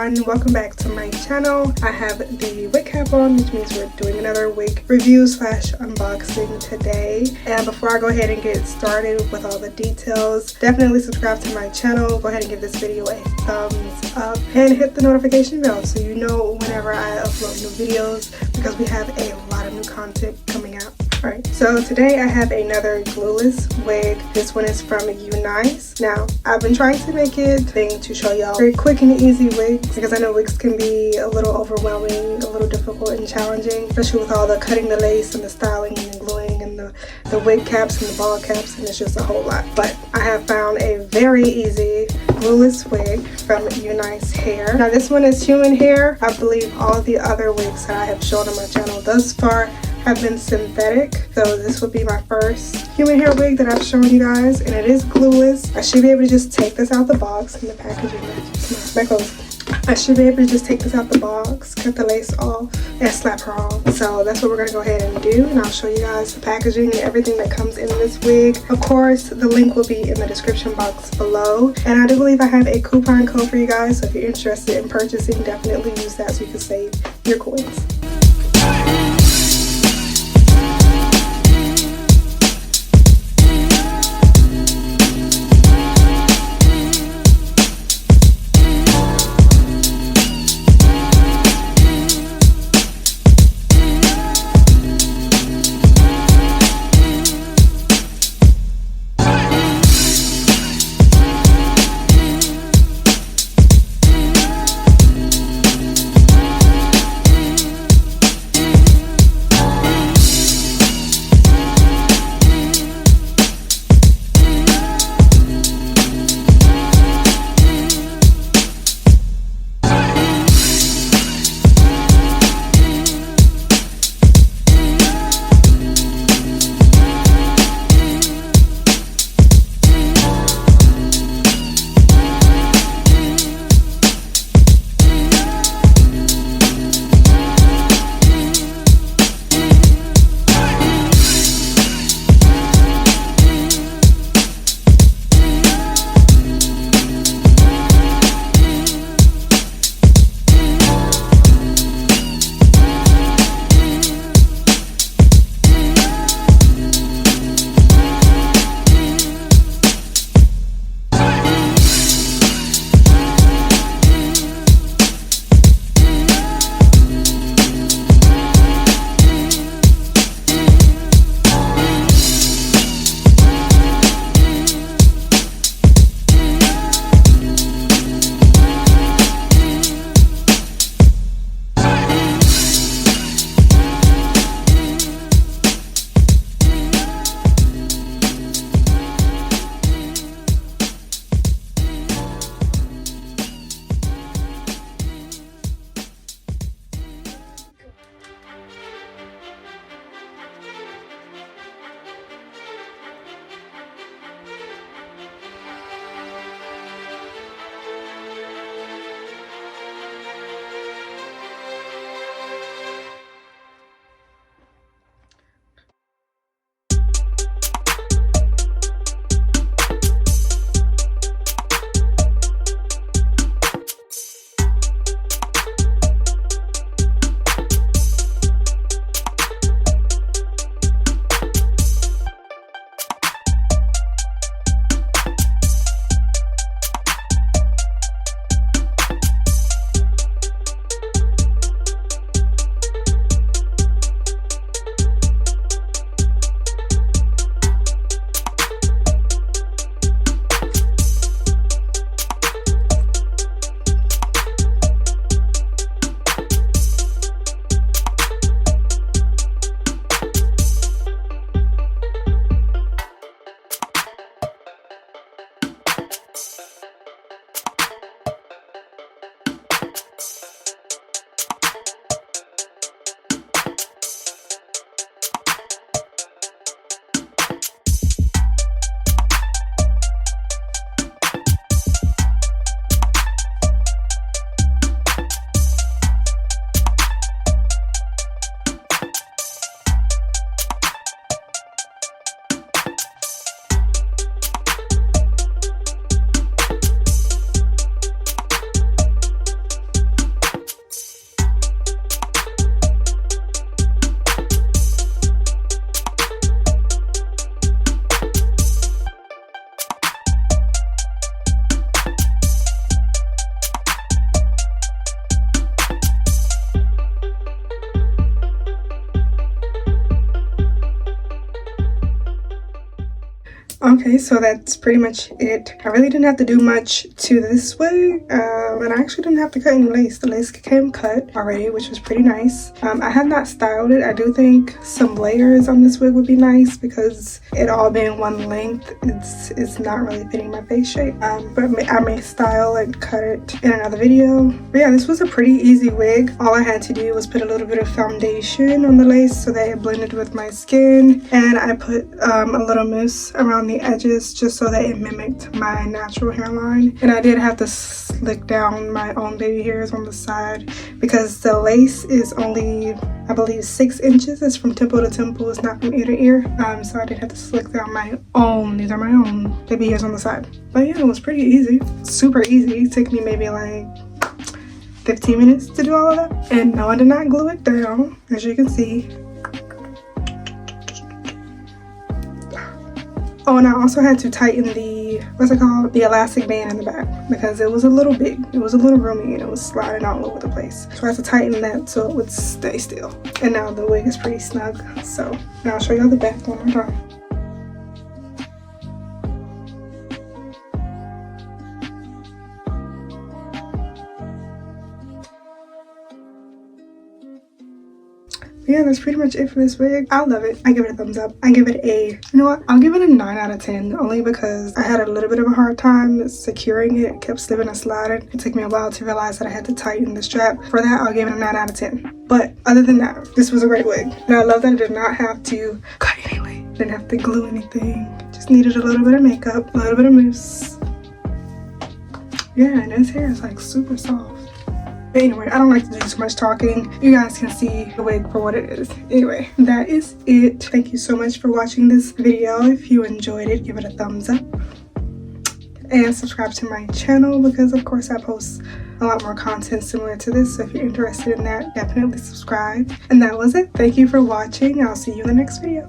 everyone, welcome back to my channel. I have the wig cap on, which means we're doing another wig review slash unboxing today. And before I go ahead and get started with all the details, definitely subscribe to my channel. Go ahead and give this video a thumbs up and hit the notification bell so you know whenever I upload new videos, because we have a lot of new content coming out. Alright, so today I have another glueless wig. This one is from Unice. Now, I've been trying to make it a thing to show y'all very quick and easy wigs, because I know wigs can be a little overwhelming, a little difficult and challenging, especially with all the cutting the lace and the styling and the gluing and the wig caps and the ball caps, and it's just a whole lot. But I have found a very easy glueless wig from Unice hair. Now this one is human hair. I believe all the other wigs that I have shown on my channel thus far have been synthetic, so this will be my first human hair wig that I've shown you guys, and it is glueless. I should be able to just take this out the box and the packaging matches my clothes. I should be able to just take this out the box, cut the lace off, and slap her on. So that's what we're gonna go ahead and do, and I'll show you guys the packaging and everything that comes in this wig. Of course, the link will be in the description box below, and I do believe I have a coupon code for you guys, so if you're interested in purchasing, definitely use that so you can save your coins. Okay, so that's pretty much it. I really didn't have to do much to this wig, and I actually didn't have to cut any lace. The lace came cut already, which was pretty nice. I have not styled it. I do think some layers on this wig would be nice because it all being one length, it's not really fitting my face shape. But I may style and cut it in another video. But yeah, this was a pretty easy wig. All I had to do was put a little bit of foundation on the lace so that it blended with my skin, and I put a little mousse around the edges just so that it mimicked my natural hairline. And I did have to slick down my own baby hairs on the side because the lace is only, I believe, 6 inches. It's from temple to temple, it's not from ear to ear. So I did have to slick down my own, these are my own baby hairs on the side. But yeah, it was pretty easy, super easy. It took me maybe like 15 minutes to do all of that. And no, I did not glue it down, as you can see. Oh, and I also had to tighten the, what's it called? The elastic band in the back because it was a little big. It was a little roomy and it was sliding all over the place. So I had to tighten that so it would stay still. And now the wig is pretty snug. So now I'll show you the back one more time. Yeah, that's pretty much it for this wig. I love it. I give it a thumbs up. I give it a, you know what? I'll give it a 9 out of 10 only because I had a little bit of a hard time securing it. It kept slipping and sliding. It took me a while to realize that I had to tighten the strap. For that, I'll give it a 9 out of 10. But other than that, this was a great wig. And I love that I did not have to cut anyway. Didn't have to glue anything. Just needed a little bit of makeup, a little bit of mousse. Yeah, and his hair is like super soft. But anyway, I don't like to do too much talking. You guys can see the wig for what it is. Anyway, that is it. Thank you so much for watching this video. If you enjoyed it, give it a thumbs up. And subscribe to my channel because of course I post a lot more content similar to this. So if you're interested in that, definitely subscribe. And that was it. Thank you for watching. I'll see you in the next video.